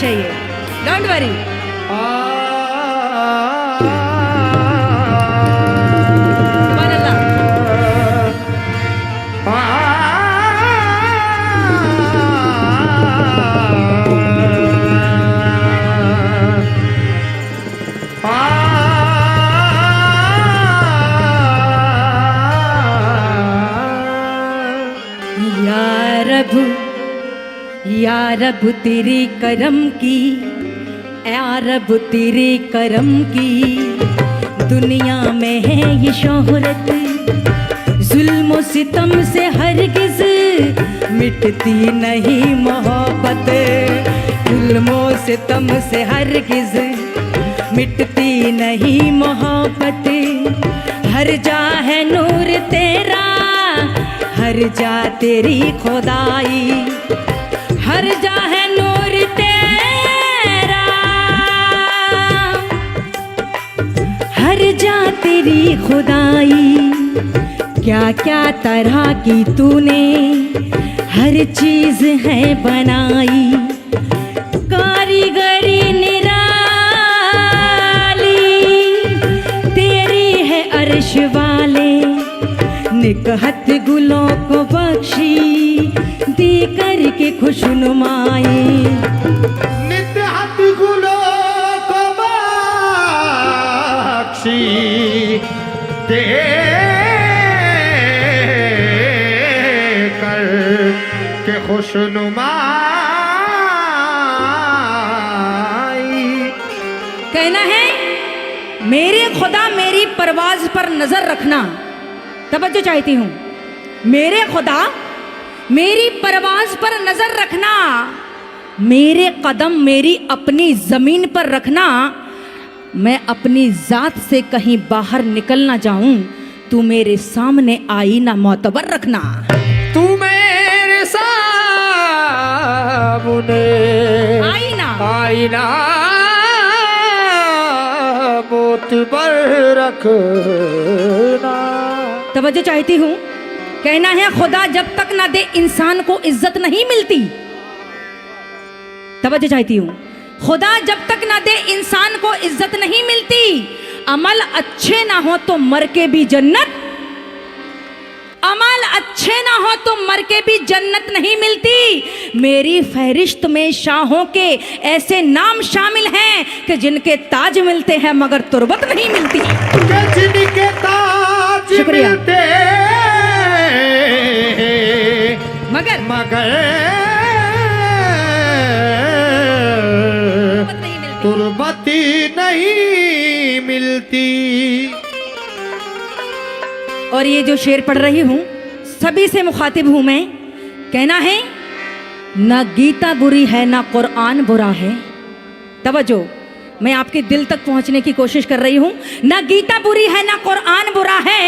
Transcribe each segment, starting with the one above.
चाहिए, don't worry. या रब तेरे करम की, या रब तेरे करम की, दुनिया में है ये शोहरत, जुल्म सितम से हरगिज मिटती नहीं मोहब्बत, जुल्म सितम से हरगिज मिटती नहीं मोहब्बत, हर जा है नूर तेरा, हर जा तेरी खुदाई, हर जा है नूर तेरा, हर जा तेरी खुदाई, क्या क्या तरह की तूने हर चीज है बनाई, कारीगरी निराली तेरी है अर्श वाले, निकहत गुलों को बख्शी दे करके खुशनुमाई, निकहत गुलों को बख्शी दे करके खुशनुमाई। कहना है मेरे खुदा मेरी परवाज पर नजर रखना, तवज्जो चाहती हूँ, मेरे खुदा मेरी परवाज पर नजर रखना, मेरे कदम मेरी अपनी जमीन पर रखना, मैं अपनी जात से कहीं बाहर निकल ना जाऊं, तू मेरे सामने आईना मोतबर रखना, तू मेरे सामने आईना आईना मोतबर रखना। तवज्जो चाहती हूँ, कहना है खुदा जब तक ना दे इंसान को इज्जत नहीं मिलती, तवज्जो चाहती हूँ, खुदा जब तक ना दे इंसान को इज्जत नहीं मिलती, अमल अच्छे ना हो तो मर के भी जन्नत, अमल अच्छे ना हो तो मर के भी जन्नत नहीं मिलती, मेरी फहरिस्त में शाहों के ऐसे नाम शामिल हैं कि जिनके ताज मिलते हैं मगर तुर्बत नहीं मिलती, जिनके ताज शुक्रिया मिलते मगर तुर्बती नहीं मिलती। और ये जो शेर पढ़ रही हूँ सभी से मुखातिब हूँ मैं, कहना है ना गीता बुरी है ना कुरान बुरा है, तवज्जो मैं आपके दिल तक पहुँचने की कोशिश कर रही हूँ, ना गीता बुरी है ना कुरान बुरा है,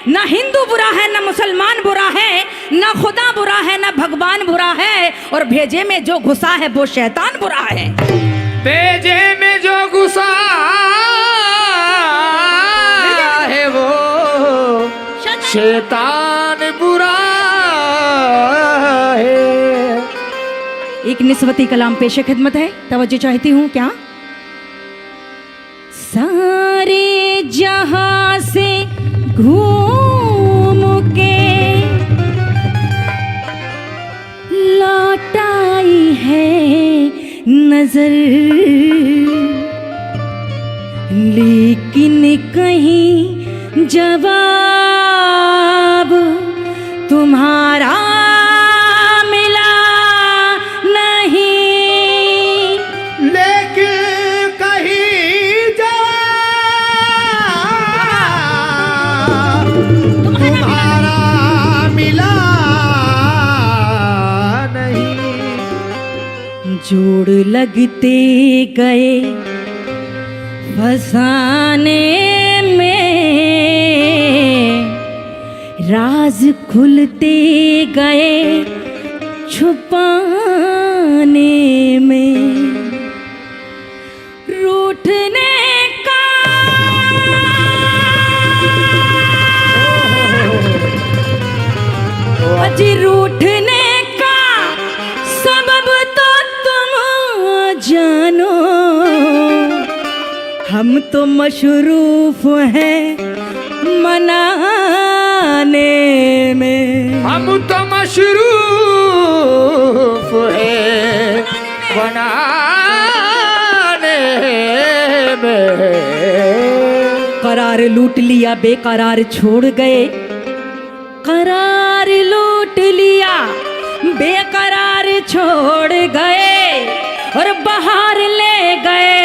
ना हिंदू बुरा है ना मुसलमान बुरा है, ना खुदा बुरा है ना भगवान बुरा है, और भेजे में जो घुसा है वो शैतान बुरा है, भेजे में जो घुसा है वो शैतान बुरा है। एक निस्बती कलाम पेशे खिदमत है, तवज्जो चाहती हूँ क्या। सारे जहां से घूम के लौट आई है नजर, लेकिन कहीं जवाब तुम्हारा मिला नहीं, लेकिन कहीं जवाब तुम्हारा मिला नहीं, जोड़ लगते गए फसाने में, राज खुलते गए छुपाने में, रूठने का अजी रूठने का सबब तो तुम तो मशरूफ हैं मनाने में। हम तो मशरूफ है बनाने में। करार लूट लिया बेकरार छोड़ गए, करार लूट लिया बेकरार छोड़ गए, और बाहर ले गए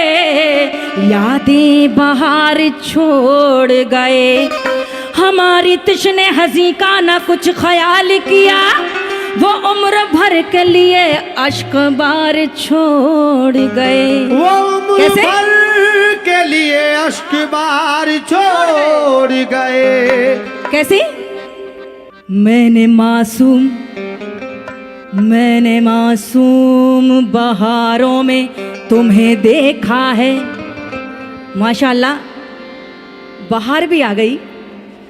यादें बाहर छोड़ गए। हमारी तिश्ने हंसी का ना कुछ ख्याल किया, वो उम्र भर के लिए अश्क बार छोड़ गए। वो उम्र कैसे? भर के लिए अश्क बार छोड़ गए। कैसे? मैंने मासूम बहारों में तुम्हें देखा है। माशाल्लाह बाहर भी आ गई,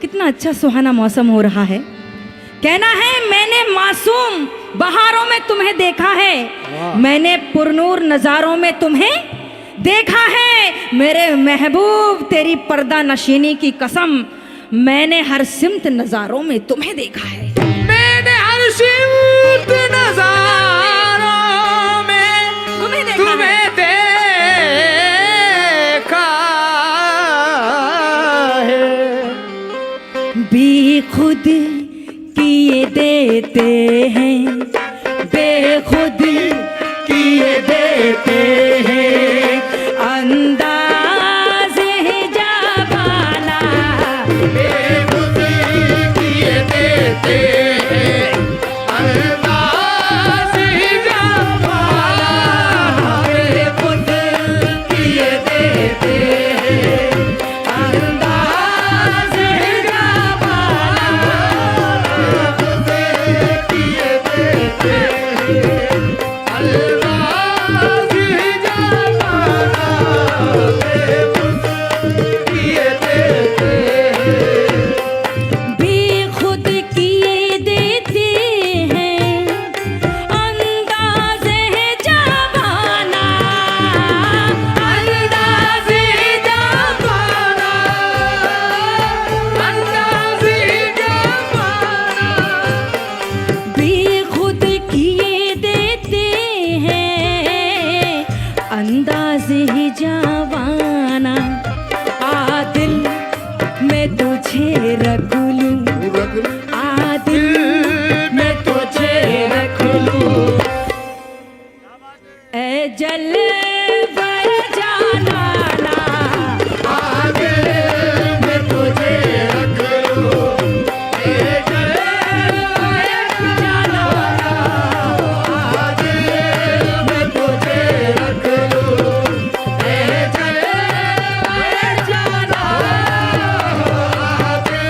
कितना अच्छा सुहाना मौसम हो रहा है। कहना है मैंने मासूम बहारों में तुम्हें देखा है, मैंने पुरनूर नज़ारों में तुम्हें देखा है। मेरे महबूब तेरी पर्दा नशीनी की कसम, मैंने हर सिमत नज़ारों में तुम्हें देखा है। मैंने हर सिमत नज़ारों में तुम्हें देखा है। बेखुद किए देते हैं, बेखुद किए देते हैं अंदाज़ जवाना। बेखुद किए देते हैं अंदाज़ जवाना। बेखुद किए देते हैं अंदाज़ जवाना। बेखुद किए देते हैं अंदाज़ जवाना। बेखुद किए देते हैं। बेखुद किए देते हैं अंदाज़े जवाना, अंदाज़े जवाना, अंदाज़े जवाना। बेखुद किए देते हैं अंदाज़े जवाना। आदिल मैं तुझे रख लूं, आदिल मैं तुझे रख लूं, ए जलवर जाना ना। आगे मैं तुझे रख लूं, ए जलवर जाना। आगे मैं तुझे रख लूं, ए जलवर जाना। आगे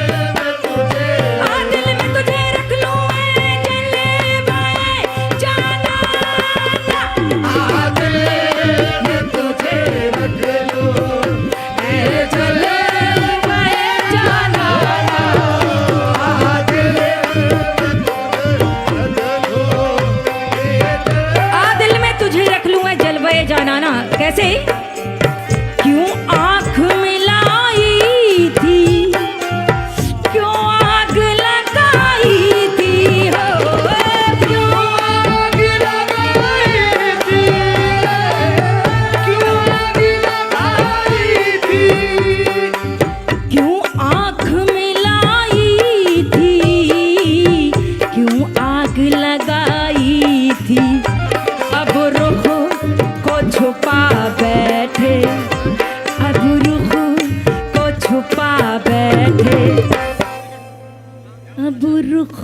मैं तुझे आदिल में तुझे रख लूं, ए जलवर जाना ना। आगे मैं तुझे रख लूं, ए जलवर जाना। आगे आदिल में तुझे रख लूं मैं जलवे जानाना। कैसे? क्यों आँख मिलाई थी, क्यों आग लगाई थी हो, क्यों आग लगाई थी, क्यों आग लगाई थी। क्यों आँख मिलाई थी, क्यों आग लगाई थी। अब रुख को छुपा बैठे, अब रुख को छुपा बैठे, अब रुख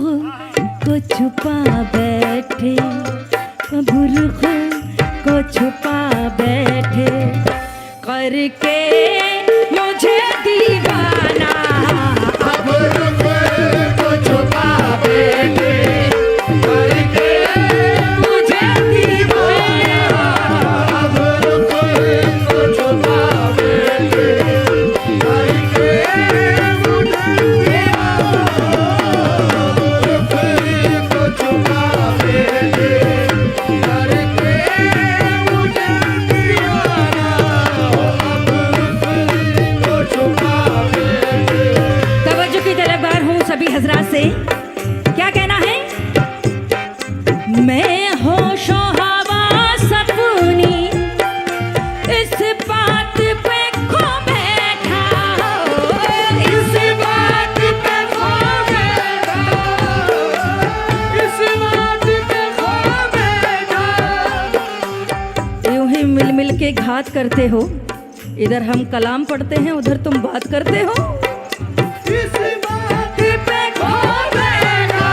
को छुपा बैठे, अब रुख को छुपा बैठे, करके मुझे दीवाना। अब रुख को छुपा बैठे, करके मुझे दीवाना। अब रुख को छुपा बैठे, करके मुझे दीवाना। रुख को छुपा बैठे, करके मुझे दीवाना। अब रुख हजरात से क्या कहना है? मैं होशो हवास अपनी इस बात पे खो बैठा, इस बात पे खो बैठा, इस बात पे खो बैठा। यूं ही मिल मिल के घात करते हो, इधर हम कलाम पढ़ते हैं, उधर तुम बात करते हो। इस बात पे खो बैठा,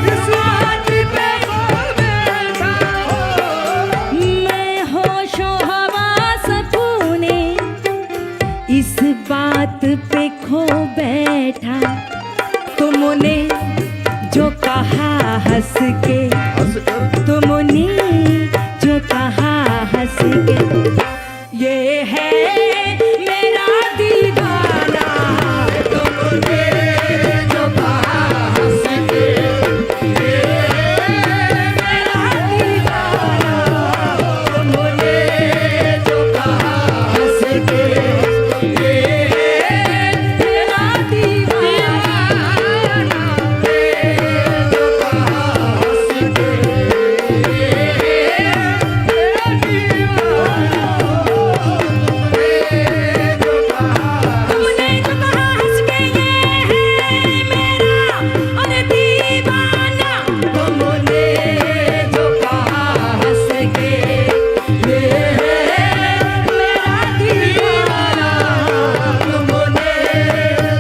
इस बात पे खो बैठा। मैं होशो हवास अपने इस बात पे खो बैठा, तुमने जो कहा हंस के, हंस कर तुमने जो कहा हंस के, ये है मेरा दीवाना। तुमने जो कहा हंस के, ये मेरा दीवाना, तुमने जो कहा हंस के, ये मेरा दीवाना। जो कहा हंस के, ये मेरा दीवाना। जो कहा तुमने जो कहा हंस के, ये है मेरा अरे दीवाना। तुमने जो कहा हंस के, ये मेरा दीवाना। तुमने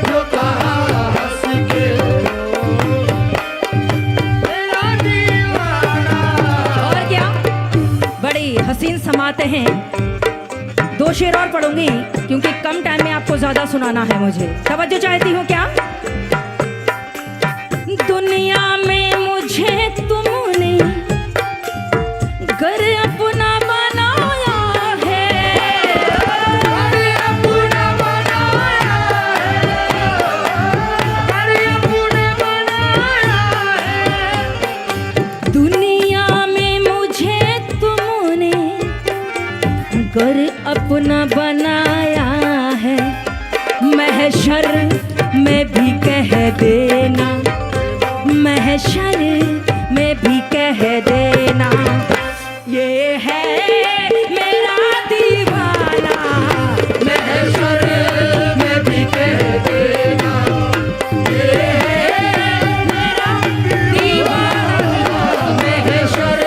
जो कहा हंस के, मेरा दीवाना। और क्या बड़ी हसीन समाते हैं। दो शेर और पढ़ूंगी क्योंकि कम टाइम में आपको ज्यादा सुनाना है मुझे। तवज्जो चाहती हूँ क्या? दुनिया में मुझे तुमने घर अपना बनाया है, अरे अपना बनाया है, अरे अपना बनाया है। दुनिया में मुझे तुमने घर अपना बनाया है। महशर में भी कह देना, महशर में भी कह देना, ये है मेरा दीवाना। महशर में भी कह देना, ये मेरा दीवाना। महशर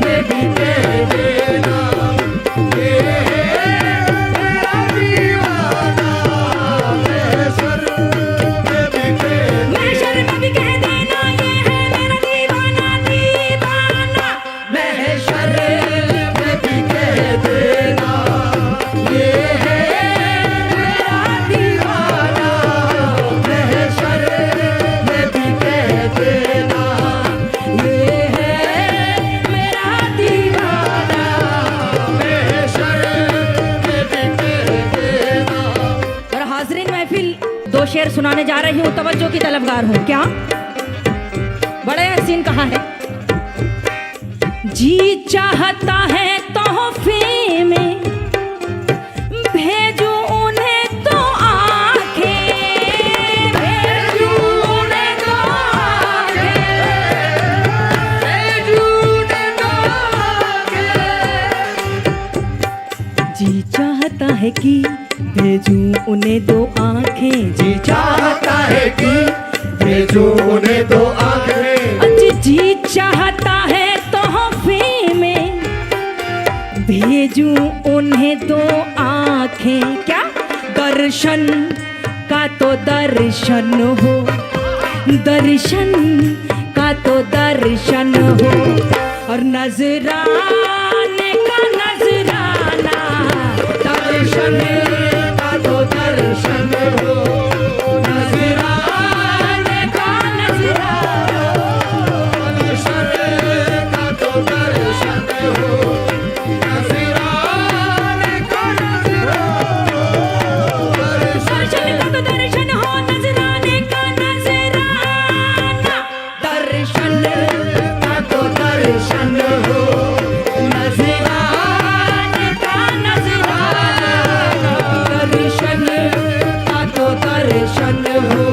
में भी कह देना, ये मेरा दीवाना। महशर में भी कह महशर में भी कह देना, ये है मेरा दीवाना, दीवाना। महशर में भी कह देना, ये है मेरा दीवाना। महशर में भी कह देना, ये है मेरा दीवाना। महशर में भी कह देना। और हाजरीन महफिल, दो शेर सुनाने जा रही हूँ, तवज्जो की तलबगार हूँ। क्या बड़े हसीन कहा है? जी चाहता है तोहफे में भेजूं उन्हें तो आंखें, भेजूं उन्हें तो आंखें। जी चाहता है कि भेजूं उन्हें दो आंखें, जी चाहता है कि भेजूं उन्हें दो आंखें। जी चाहता है तोहफे में भेजूं उन्हें दो आंखें। क्या दर्शन का तो दर्शन हो, दर्शन का तो दर्शन हो, और नजराने का नजराना। दर्शन का तो दर्शन हो, नजराने का नजराना। दर्शन का तो दर्शन हो, नजराने का नजराना। दर्शन का तो दर्शन हो, नजराने का नजराना। दर्शन का तो दर्शन हो, नजराने का नजराना। दर्शन का तो दर्शन हो,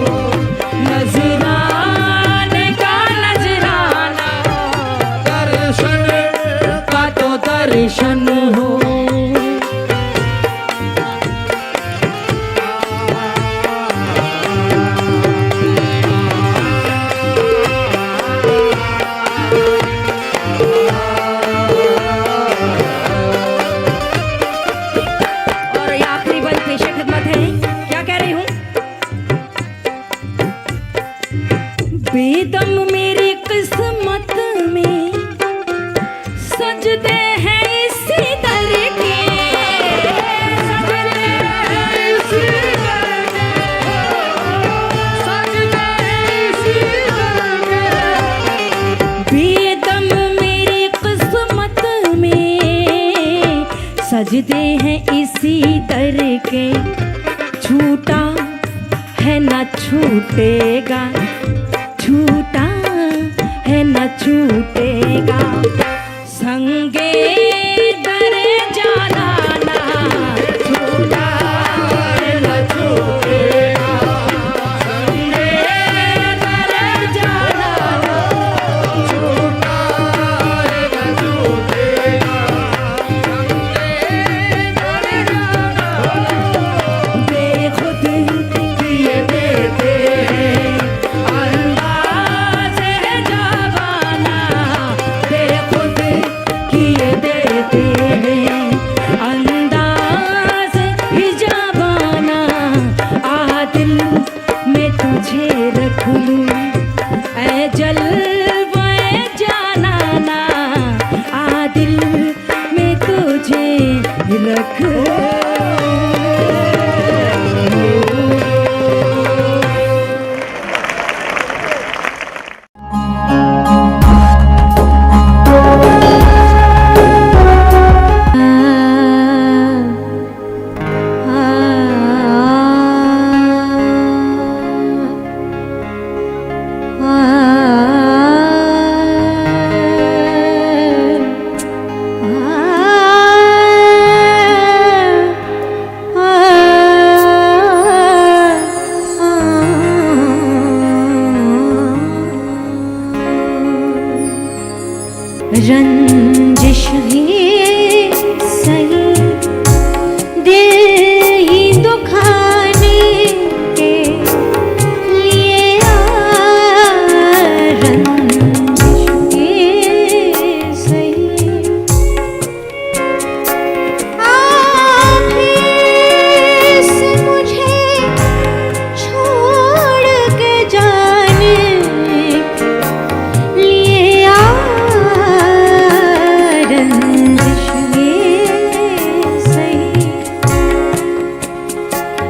बेदम मेरी किस्मत में सजदे हैं इसी दर के, सजदे हैं इसी दर के, सजदे इसी दर के। बेदम मेरी किस्मत में सजदे हैं इसी दर के, छूटा है न छूटेगा, छूटा है न छूटेगा, संगे दर जाना ना, छूटा है न छूटेगा, संगे दर जाना ना, छूटा है न छूटेगा, संगे दर जाना। बेखुद किए देते हैं अंदाज़ है जवाना, बेखुद किए देते हैं अंदाज़ ही जवाना। आ दिल में तुझे रख लूं ऐ जलवाए जाना ना, आ दिल में तुझे रख रंजिश ही सही दिल ही दुखाने के लिए रंजिश ही सही आखिर से मुझे छोड़ के जाने लिए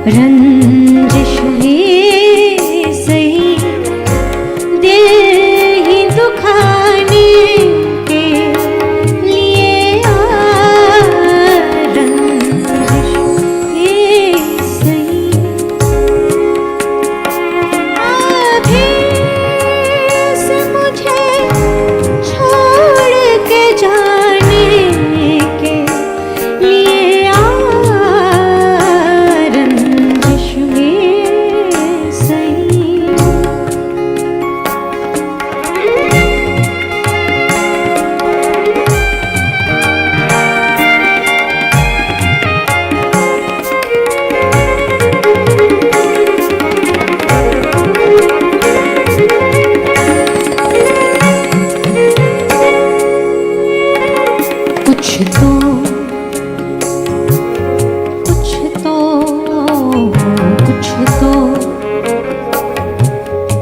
रंजिश ही सही दिल ही दुखाने के लिए रंजिश ही सही अभी से मुझे छोड़ के जाने के लिए रंजिश ही सही।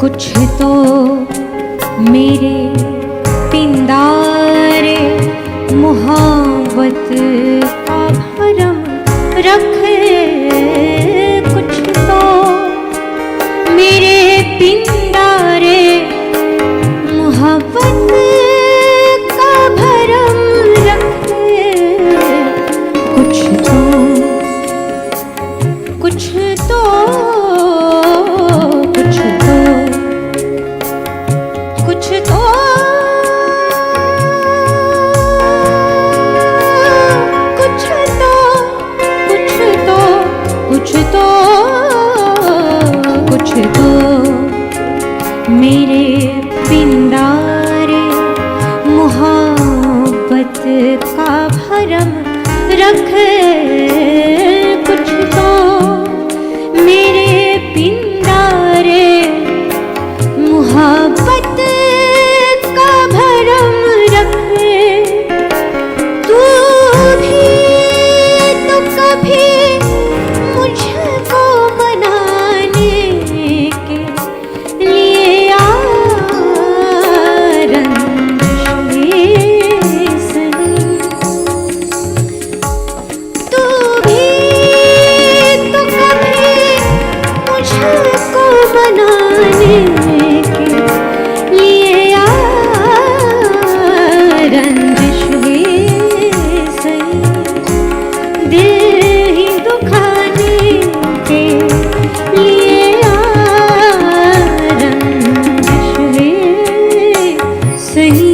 कुछ तो मेरे पिंदारे मोहब्बत का भरम रखे, कुछ तो मेरे पिंदारे मोहब्बत का भरम रखे, कुछ तो कुछ तो कुछ तो कुछ तो कुछ तो कुछ तो कुछ तो मेरे पिंदारे मोहब्बत का भरम रखे, कुछ तो मेरे पिंदारे मोहब्बत का भरम रखे। तू भी तो कभी मुझको मनाने के लिए आ को मनाने के लिए आ रंजिश है सही, दिल ही दुखाने के लिए आ रंजिश है सही।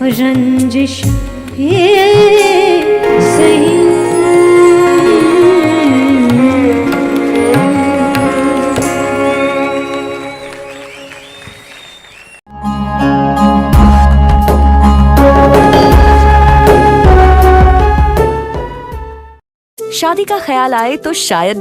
रंजिश है सही। शादी का ख्याल आए तो शायद